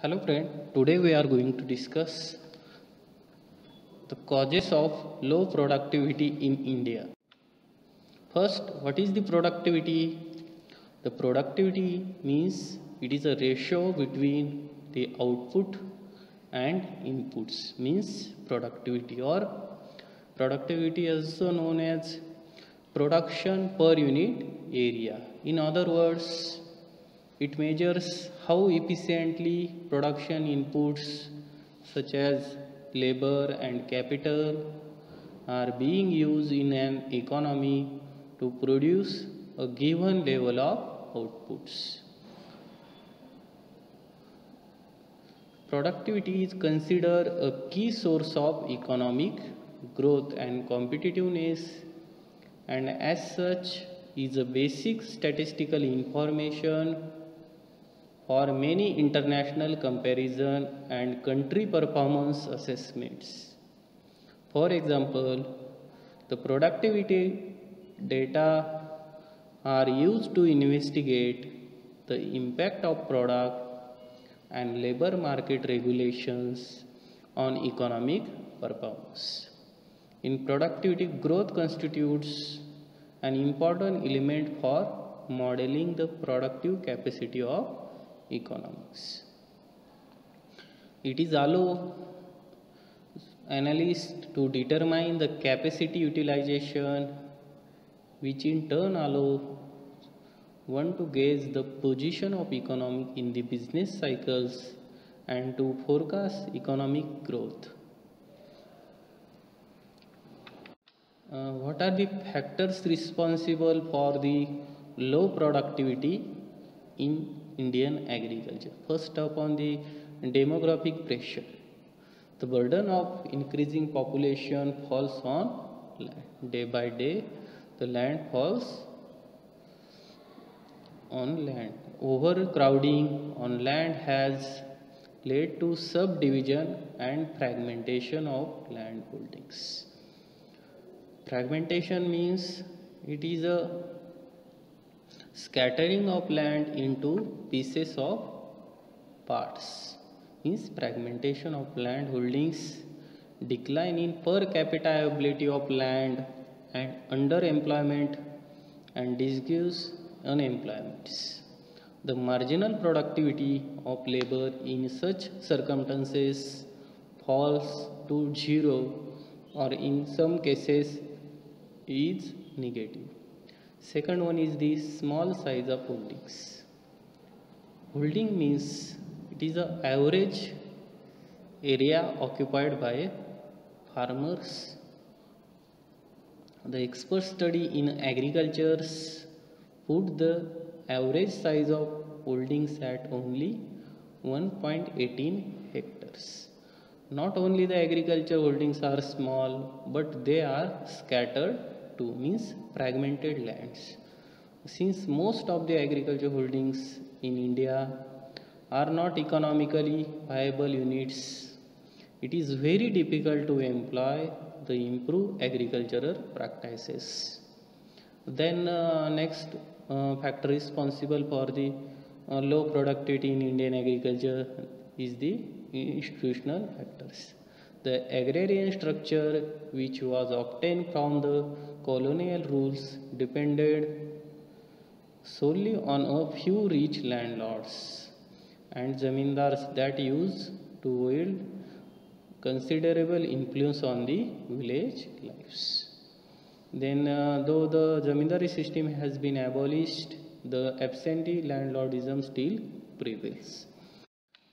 Hello friend, today we are going to discuss the causes of low productivity in India. First, what is the productivity? The productivity means it is a ratio between the output and inputs, means productivity, or productivity also known as production per unit area. In other words, it measures how efficiently production inputs such as labor and capital are being used in an economy to produce a given level of outputs. Productivity is considered a key source of economic growth and competitiveness, and as such is a basic statistical information for many international comparison and country performance assessments. For example, the productivity data are used to investigate the impact of product and labor market regulations on economic performance. In productivity, growth constitutes an important element for modeling the productive capacity of economics. It is allow analysts to determine the capacity utilization, which in turn allow one to gauge the position of economy in the business cycles and to forecast economic growth. What are the factors responsible for the low productivity in Indian agriculture? First up, on the demographic pressure. The burden of increasing population falls on land. Day by day, the land falls on land. Overcrowding on land has led to subdivision and fragmentation of land holdings. Fragmentation means it is a scattering of land into pieces of parts. Means fragmentation of land holdings, decline in per capita availability of land, and underemployment, and disuse unemployment. The marginal productivity of labor in such circumstances falls to zero, or in some cases is negative. Second one is the small size of holdings. Holding means it is the average area occupied by farmers. The expert study in agriculture put the average size of holdings at only 1.18 hectares. Not only the agriculture holdings are small, but they are scattered too, means fragmented lands. Since most of the agriculture holdings in India are not economically viable units, it is very difficult to employ the improved agricultural practices. Then next factor responsible for the low productivity in Indian agriculture is the institutional factors. The agrarian structure, which was obtained from the colonial rules, depended solely on a few rich landlords and zamindars that used to wield considerable influence on the village lives. Then, though the zamindari system has been abolished, the absentee landlordism still prevails.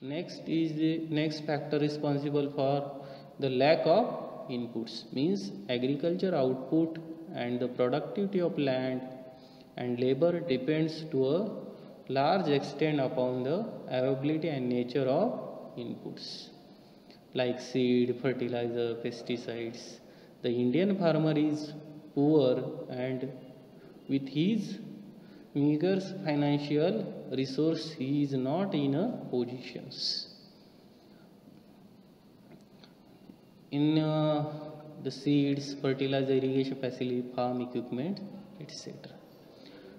Next factor responsible for the lack of inputs, means agriculture output and the productivity of land and labor depends to a large extent upon the availability and nature of inputs like seed, fertilizer, pesticides. The Indian farmer is poor, and with his meager financial resource, he is not in a positions. In the seeds, fertilizer, irrigation facility, farm equipment, etc.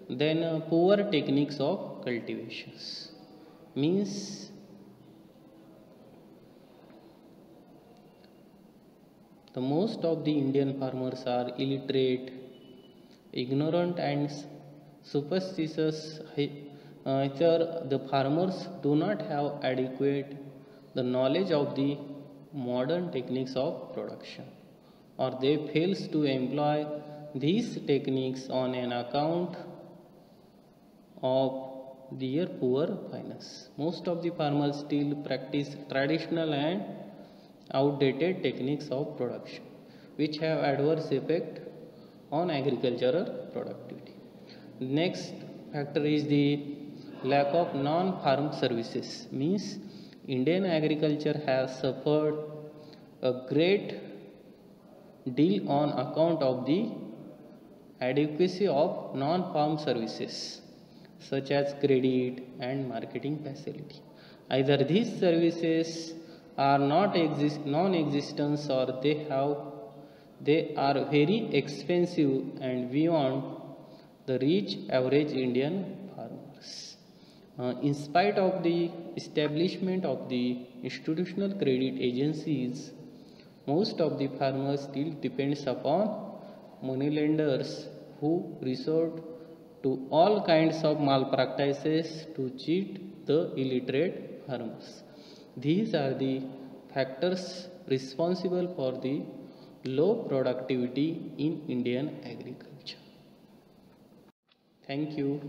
Then poor techniques of cultivations, means The most of the Indian farmers are illiterate, ignorant and superstitious. Either the farmers do not have adequate the knowledge of the modern techniques of production, or they fails to employ these techniques on an account of their poor finance. Most of the farmers still practice traditional and outdated techniques of production, which have adverse effect on agricultural productivity. Next factor is the lack of non-farm services. Means Indian agriculture has suffered a great deal on account of the adequacy of non-farm services such as credit and marketing facility. Either these services are non-existent, or they are very expensive and beyond the reach average Indian farmers. In spite of the establishment of the institutional credit agencies, most of the farmers still depends upon moneylenders who resort to all kinds of malpractices to cheat the illiterate farmers. These are the factors responsible for the low productivity in Indian agriculture. Thank you.